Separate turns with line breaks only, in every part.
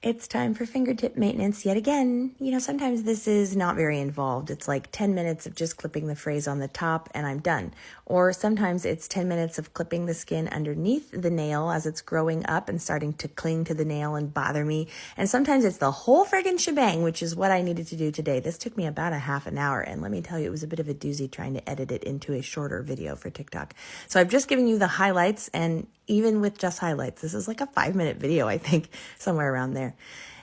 It's time for fingertip maintenance yet again. You know, sometimes this is not very involved. It's like 10 minutes of just clipping the phrase on the top and I'm done. Or sometimes it's 10 minutes of clipping the skin underneath the nail as it's growing up and starting to cling to the nail and bother me. And sometimes it's the whole friggin' shebang, which is what I needed to do today. This took me about a half an hour, and let me tell you, it was a bit of a doozy trying to edit it into a shorter video for TikTok. So I've just given you the highlights, and even with just highlights, this is like a 5-minute video, I think, somewhere around there.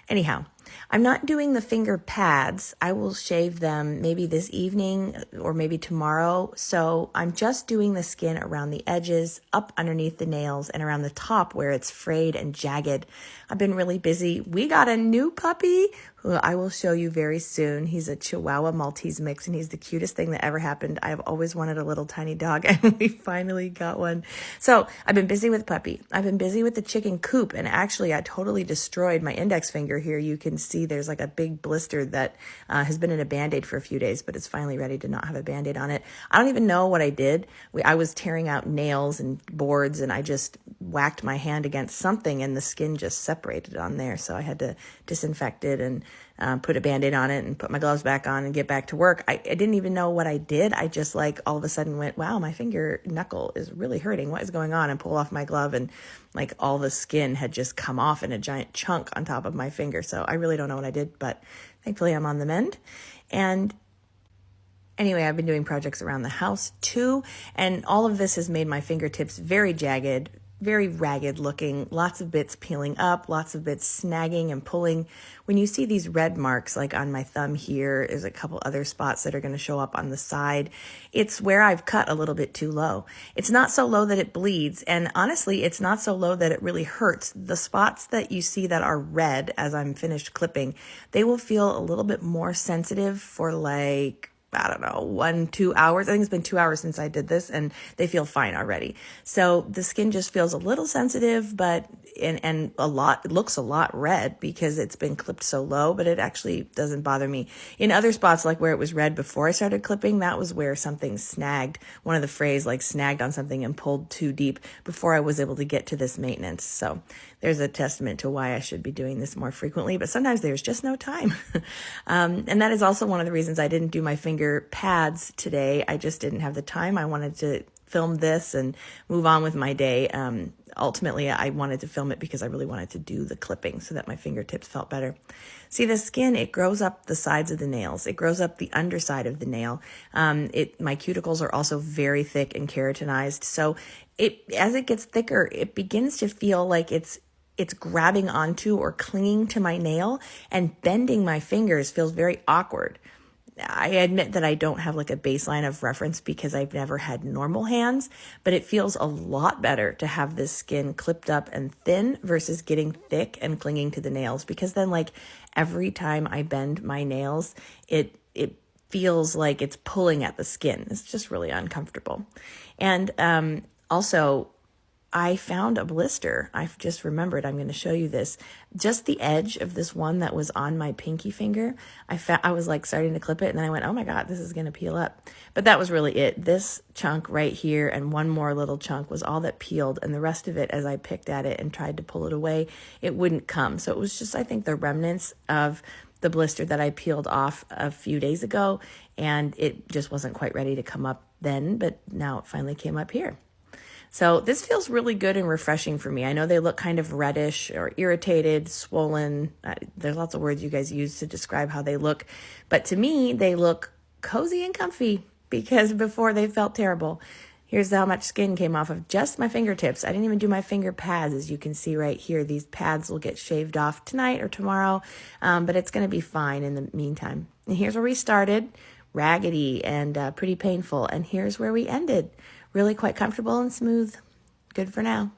Anyhow, I'm not doing the finger pads. I will shave them maybe this evening or maybe tomorrow. So I'm just doing the skin around the edges, up underneath the nails, and around the top where it's frayed and jagged. I've been really busy. We got a new puppy who I will show you very soon. He's a Chihuahua Maltese mix, and he's the cutest thing that ever happened. I have always wanted a little tiny dog, and we finally got one. So I've been busy with puppy. I've been busy with the chicken coop, and actually I totally destroyed my index finger here. You can see there's like a big blister that has been in a Band-Aid for a few days, but it's finally ready to not have a Band-Aid on it. I don't even know what I did. I was tearing out nails and boards, and I just whacked my hand against something, and the skin just separated on there. So I had to disinfect it and put a Band-Aid on it and put my gloves back on and get back to work. I didn't even know what I did. I just like all of a sudden went, wow, my finger knuckle is really hurting. What is going on? And pulled off my glove, and like all the skin had just come off in a giant chunk on top of my finger. So I really don't know what I did, but thankfully I'm on the mend. And anyway, I've been doing projects around the house too, and all of this has made my fingertips very jagged, very ragged looking, lots of bits peeling up, lots of bits snagging and pulling. When you see these red marks, like on my thumb here, there's a couple other spots that are going to show up on the side. It's where I've cut a little bit too low. It's not so low that it bleeds, and honestly, it's not so low that it really hurts. The spots that you see that are red as I'm finished clipping, they will feel a little bit more sensitive for like, I don't know, 1-2 hours. I think it's been 2 hours since I did this, and they feel fine already. So the skin just feels a little sensitive, but and it looks a lot red because it's been clipped so low, but it actually doesn't bother me. In other spots, like where it was red before I started clipping, that was where something snagged. One of the frays like snagged on something and pulled too deep before I was able to get to this maintenance. So there's a testament to why I should be doing this more frequently, but sometimes there's just no time. And that is also one of the reasons I didn't do my finger pads today. I just didn't have the time. I wanted to film this and move on with my day. Ultimately, I wanted to film it because I really wanted to do the clipping so that my fingertips felt better. See, the skin, it grows up the sides of the nails. It grows up the underside of the nail. My cuticles are also very thick and keratinized. So as it gets thicker, it begins to feel like it's grabbing onto or clinging to my nail, and bending my fingers feels very awkward. I admit that I don't have like a baseline of reference because I've never had normal hands, but it feels a lot better to have this skin clipped up and thin versus getting thick and clinging to the nails, because then like every time I bend my nails, it feels like it's pulling at the skin. It's just really uncomfortable. And also, I found a blister. I've just remembered, I'm going to show you this. Just the edge of this one that was on my pinky finger. I was like starting to clip it, and then I went, oh my God, this is going to peel up. But that was really it. This chunk right here and one more little chunk was all that peeled, and the rest of it, as I picked at it and tried to pull it away, it wouldn't come. So it was just, I think, the remnants of the blister that I peeled off a few days ago, and it just wasn't quite ready to come up then, but now it finally came up here. So this feels really good and refreshing for me. I know they look kind of reddish or irritated, swollen. There's lots of words you guys use to describe how they look. But to me, they look cozy and comfy, because before they felt terrible. Here's how much skin came off of just my fingertips. I didn't even do my finger pads, as you can see right here. These pads will get shaved off tonight or tomorrow, but it's going to be fine in the meantime. And here's where we started, raggedy and pretty painful. And here's where we ended. Really quite comfortable and smooth. Good for now.